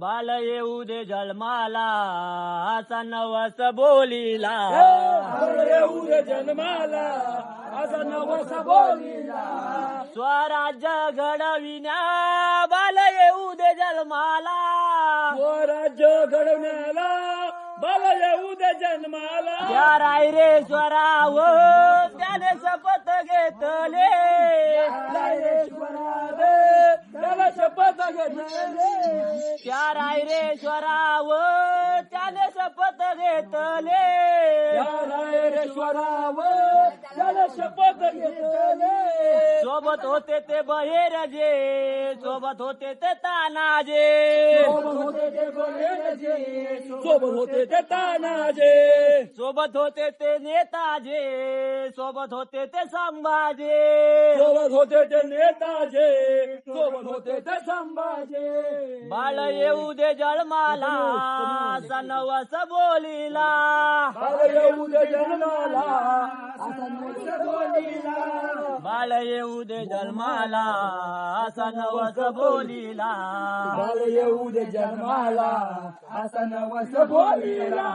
बाल येऊ दे जन्माला असा नवस बोलीला येऊ दे जन्माला असा नवस बोलीला स्वराज्य घडविण्या बाल येऊ दे जन्माला स्वराज्य घडवण्याला बाल येऊ दे जन्माला त्या रायरेश्वराव त्याने शपथ घेतले त्याला शपथ घेतली त्या रायरेश्वराव त्याने शपथ घेतले रायरेश्वरावर त्याला शपथ घेतले सोबत होते ते बहिरजे सोबत होते ते तानाजे सोबत होते ते बहिरजे सोबत होते ते तानाजे सोबत होते ते नेताजे सोबत होते ते संभाजे सोबत होते ते नेताजे सोबत होते ते संभाजे बाळ येऊ दे जन्माला असा नवस बोलीला बाळ येऊ दे जन्माला असा नवस बोलीला बाळ येऊ दे जन्माला असा नवस बोलीला बाळ येऊ दे जन्माला असा नवस बोलीला